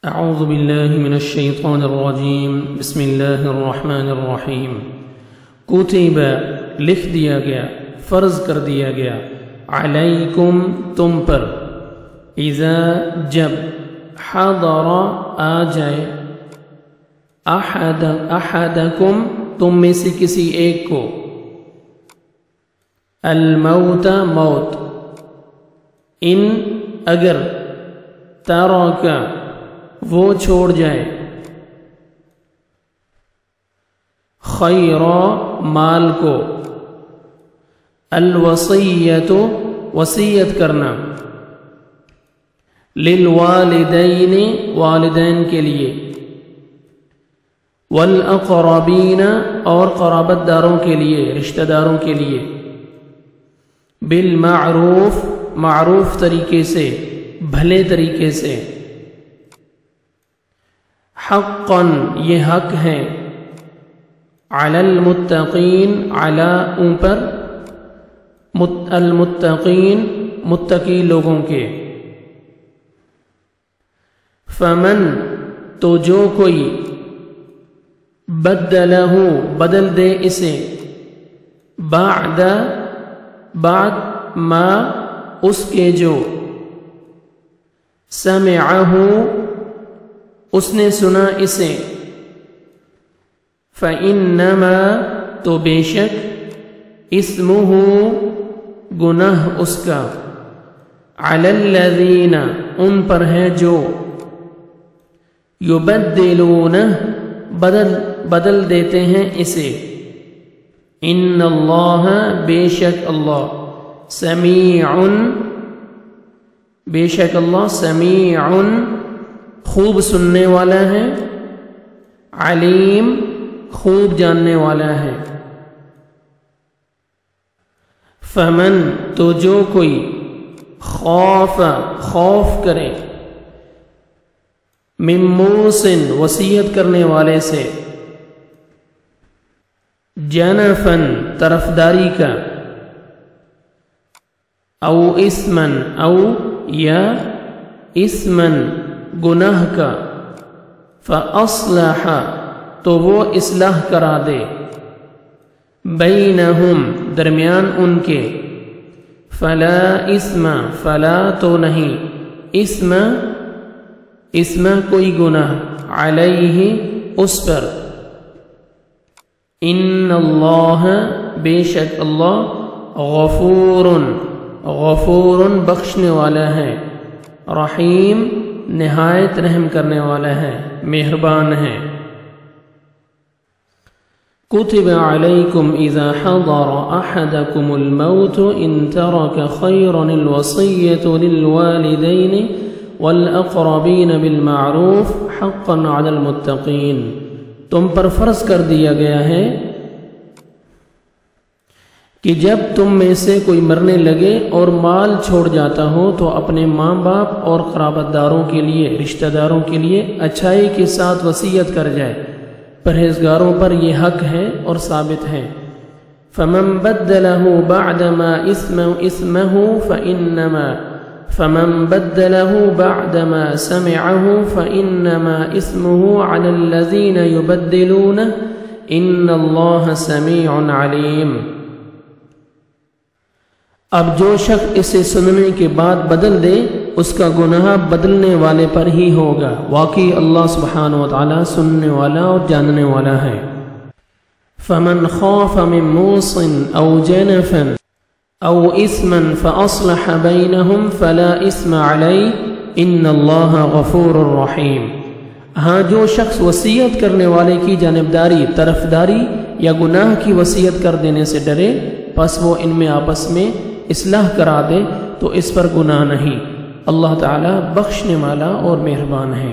اعوذ باللہ من الشیطان الرجیم بسم اللہ الرحمن الرحیم کتب لکھ دیا گیا، فرض کر دیا گیا، علیکم تم پر، اذا جب، حضر آ جائے، احدکم تم میں سے کسی ایک کو، الموت موت، ان اگر، ترک وہ چھوڑ جائے، خیرا مال کو، الوصیت وصیت کرنا، للوالدین والدین کے لیے، والاقربین اور قرابت داروں کے لیے، رشتہ داروں کے لیے، بالمعروف معروف طریقے سے، بھلے طریقے سے، حقا یہ حق ہے، علی المتقین علی اوپر، المتقین متقی لوگوں کے، فمن تو جو کوئی، بدلہ بدل دے اسے، بعد ما اس کے جو، سمعہ اس نے سنا اسے، فَإِنَّمَا تو بے شک، اسمہ گناہ اس کا، علی الذین ان پر ہے جو، یبدلون بدل دیتے ہیں اسے، ان اللہ بے شک اللہ، سمیع بے شک اللہ سمیع خوب سننے والا ہے، علیم خوب جاننے والا ہے، فمن تو جو کوئی، خوف کرے، من موصٍ وصیت کرنے والے سے، جنفاً طرفداری کا، او اسماً او یا اسماً گناہ کا، فَأَصْلَحَ تو وہ اصلاح کرا دے، بینہم درمیان ان کے، فلا اسم فلا تو نہیں، اسم کوئی گناہ، علیہ اس پر، ان اللہ بے شک اللہ، غفور بخشنے والا ہے، رحیم نہایت رحم کرنے والا ہے، مہربان ہے۔ کتب علیکم اذا حضر احدکم الموت ان ترک خیرا الوصیۃ للوالدین والاقربین بالمعروف حقا علی المتقین، تم پر فرض کر دیا گیا ہے کہ جب تم میں سے کوئی مرنے لگے اور مال چھوڑ جاتا ہو تو اپنے ماں باپ اور قرابت داروں کے لیے، رشتہ داروں کے لیے اچھائی کے ساتھ وصیت کر جائے، پرہیزگاروں پر یہ حق ہے اور ثابت ہے، فمن بدلہ بعد ما اسمہ سمعہ فإنما اسمہ علی الذین یبدلون ان اللہ سمیع علیم۔ اب جو شخص اسے سننے کے بعد بدل دے اس کا گناہ بدلنے والے پر ہی ہوگا، واقعی اللہ سبحانہ وتعالی سننے والا اور جاننے والا ہے۔ فمن خاف من موصٍ او جنفا او اسما فاصلح بینہم فلا اسم علیہ ان اللہ غفور رحیم۔ ہاں جو شخص وصیت کرنے والے کی جانبداری، طرفداری یا گناہ کی وصیت کر دینے سے ڈرے، پس وہ ان میں آپس میں اصلاح کرا دے تو اس پر گناہ نہیں، اللہ تعالی بخشنے والا اور مہربان ہے۔